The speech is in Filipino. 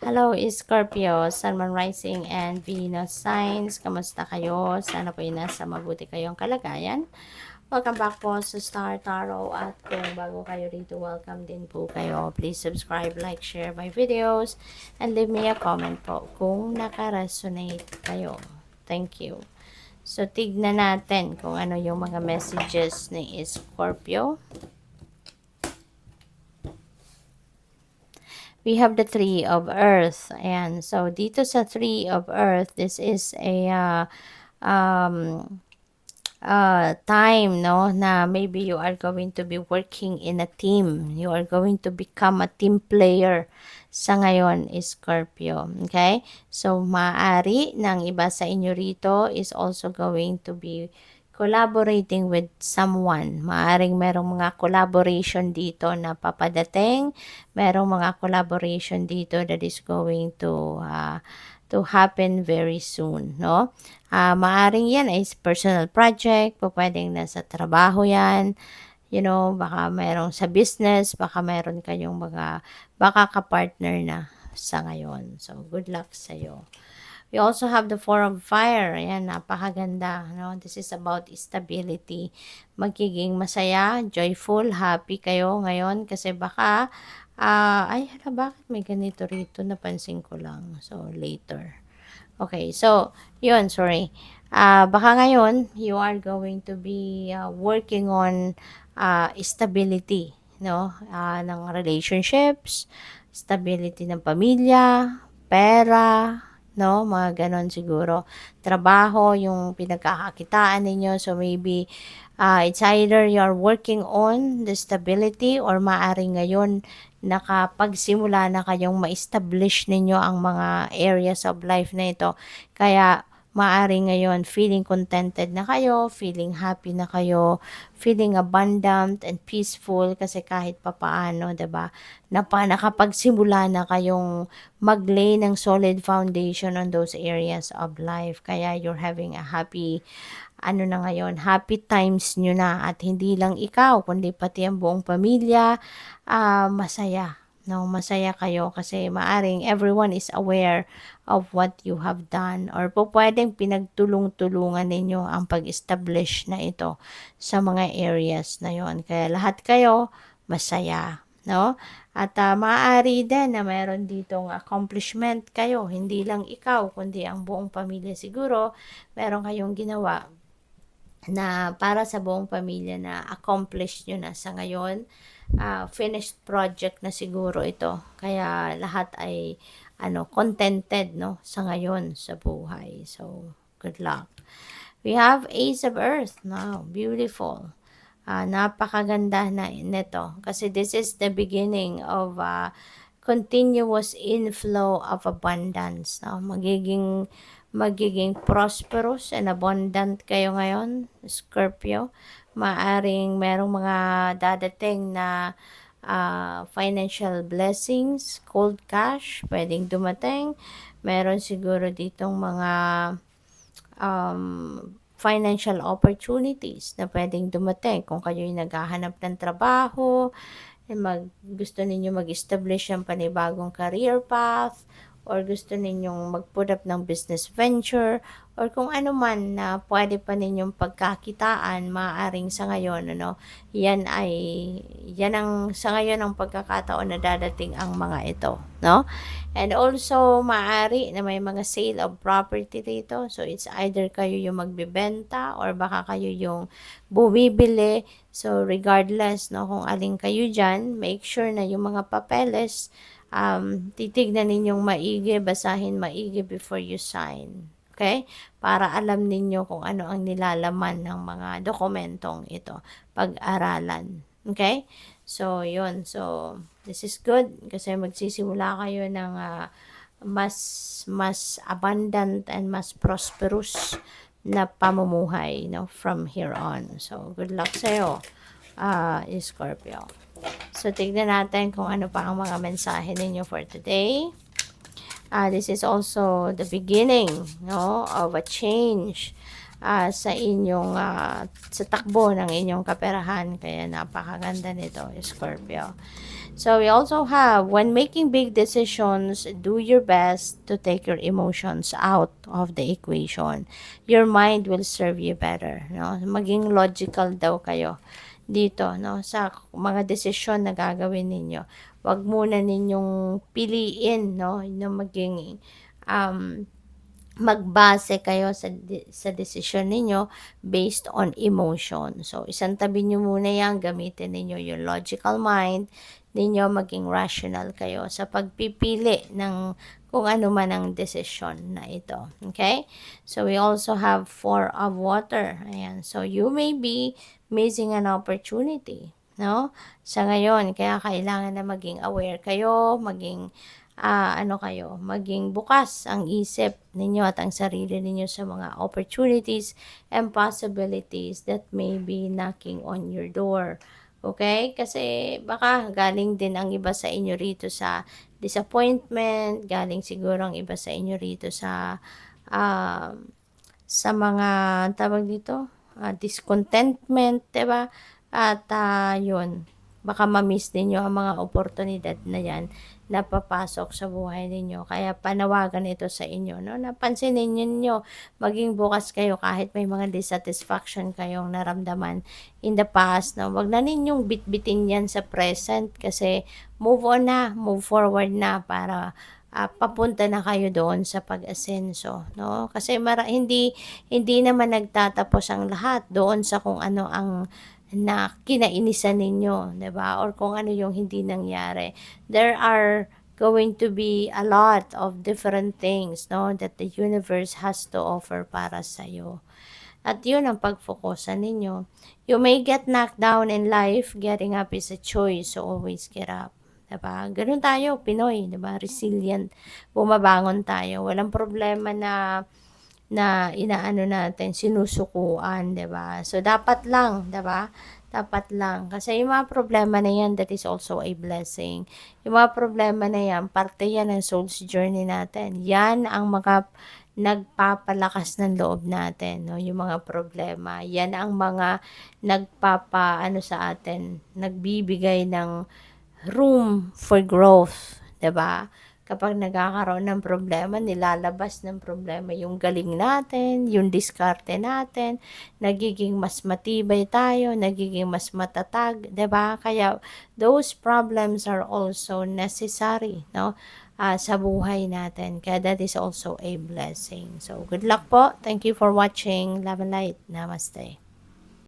Hello, Scorpio, Sun, Moon, Rising, and Venus signs. Kamusta kayo? Sana po nasa mabuti kayong kalagayan. Welcome back po sa Star Tarot at kung bago kayo rito, welcome din po kayo. Please subscribe, like, share my videos, and leave me a comment po kung naka-resonate kayo. Thank you. So, tignan natin kung ano yung mga messages ni Scorpio. We have the Three of Earth. Ayan. So, dito sa Three of Earth, this is a um, time, no, na maybe you are going to be working in a team. You are going to become a team player sa ngayon, Scorpio. Okay? So, maaari ng iba sa inyo rito is also going to be collaborating with someone. Maaring merong mga collaboration dito na papadating. Merong mga collaboration dito that is going to happen very soon, no? Maaring yan ay personal project, pwedeng nasa trabaho yan, you know, baka merong sa business, baka meron kayong mga, baka ka-partner na sa ngayon. So, good luck sa'yo. We also have the Four of Fire. Ayan, napakaganda. No? This is about stability. Magiging masaya, joyful, happy kayo ngayon kasi baka, ay, hala, bakit may ganito rito? Napansin ko lang. So, later. Okay, so, yun, sorry. Baka ngayon, you are going to be working on stability, no? Ng relationships, stability ng pamilya, pera, no? Mga ganon siguro. Trabaho, yung pinagkakakitaan ninyo. So, maybe, it's either you're working on the stability or maaring ngayon nakapagsimula na kayong ma-establish ninyo ang mga areas of life na ito. Kaya, maaring ngayon feeling contented na kayo, feeling happy na kayo, feeling abundant and peaceful kasi kahit papaano, 'di ba? Nakapagsimula na kayong mag-lay ng solid foundation on those areas of life. Kaya you're having a happy na ngayon, happy times nyo na at hindi lang ikaw, kundi pati ang buong pamilya, masaya. No, masaya kayo kasi maaring everyone is aware of what you have done or po pwedeng pinagtulong-tulungan ninyo ang pag-establish na ito sa mga areas na yon. Kaya lahat kayo masaya, no? At maaari din na mayroon ditong accomplishment kayo, hindi lang ikaw kundi ang buong pamilya siguro, meron kayong ginawa na para sa buong pamilya na accomplish nyo na sa ngayon. Finished project na siguro ito. Kaya lahat ay contented, no, sa ngayon sa buhay. So, good luck. We have Ace of Earth. Now, beautiful. Napakaganda na nito. Kasi this is the beginning of continuous inflow of abundance. No? Magiging prosperous and abundant kayo ngayon, Scorpio. Maaring merong mga dadating na financial blessings, cold cash, pwedeng dumating. Meron siguro ditong mga financial opportunities na pwedeng dumating kung kayo'y naghahanap ng trabaho, gusto ninyo mag-establish ng panibagong career path, or gusto ninyong mag-put up ng business venture, or kung ano man na pwede pa ninyong pagkakitaan, maaaring sa ngayon, yan ang sa ngayon ang pagkakataon na dadating ang mga ito, no? And also, maaari na may mga sale of property dito. So, it's either kayo yung magbebenta or baka kayo yung bumibili. So, regardless, no, kung alin kayo dyan, make sure na yung mga papeles, titignan ninyong maigi, basahin maigi before you sign. Okay? Para alam ninyo kung ano ang nilalaman ng mga dokumentong ito. Pag-aralan. Okay? So, yun. So, this is good kasi magsisimula kayo ng mas abundant and mas prosperous na pamumuhay, from here on. So, good luck sa'yo, Scorpio. So, tignan natin kung ano pa ang mga mensahe ninyo for today. This is also the beginning, of a change sa inyong sa takbo ng inyong kaperahan. Kaya napakaganda nito, Scorpio. So we also have, when making big decisions, do your best to take your emotions out of the equation. Your mind will serve you better, no? Maging logical daw kayo dito, no? Sa mga desisyon na gagawin ninyo. Wag muna ninyong piliin, no? Yung maging um, magbase kayo sa desisyon ninyo based on emotion. So, isang tabi nyo muna yan, gamitin ninyo yung logical mind ninyo, maging rational kayo sa pagpipili ng kung ano man ang desisyon na ito. Okay? So, we also have 4 of water. Ayan. So, you may be missing an opportunity. No? Sa ngayon, kaya kailangan na maging aware kayo, maging ano kayo, maging bukas ang isip ninyo at ang sarili ninyo sa mga opportunities and possibilities that may be knocking on your door. Okay? Kasi baka galing din ang iba sa inyo rito sa disappointment, galing siguro ang iba sa inyo rito um, sa mga tawag dito, discontentment, 'di ba? At yun, baka ma-miss ninyo ang mga oportunidad na yan na papasok sa buhay ninyo. Kaya panawagan ito sa inyo, no? Napansinin ninyo, maging bukas kayo kahit may mga dissatisfaction kayong naramdaman in the past, no? Wag na ninyong bitbitin yan sa present kasi move on na, move forward na para papunta na kayo doon sa pag-asenso, no? Kasi hindi naman nagtatapos ang lahat doon sa kung ano ang na kinainisan ninyo, 'di ba? Or kung ano yung hindi nangyari. There are going to be a lot of different things, no, that the universe has to offer para sa iyo. At yun ang pagfokusan ninyo. You may get knocked down in life, getting up is a choice, so always get up. Diba? Ganun tayo, Pinoy, diba? Resilient. Bumabangon tayo. Walang problema na inaano natin, sinusukuan, 'di ba? So dapat lang, 'di ba? Dapat lang kasi yung mga problema na 'yan, that is also a blessing. Yung mga problema na 'yan, parte 'yan ng soul's journey natin. 'Yan ang mga nagpapalakas ng loob natin, no? Yung mga problema, 'yan ang mga nagpapaano sa atin, nagbibigay ng room for growth, 'di ba? Kapag nagkakaroon ng problema, nilalabas ng problema yung galing natin, yung diskarte natin, nagiging mas matibay tayo, nagiging mas matatag, 'di ba? Kaya those problems are also necessary, no? Sa buhay natin. Kaya that is also a blessing. So, good luck po. Thank you for watching. Love and light. Namaste.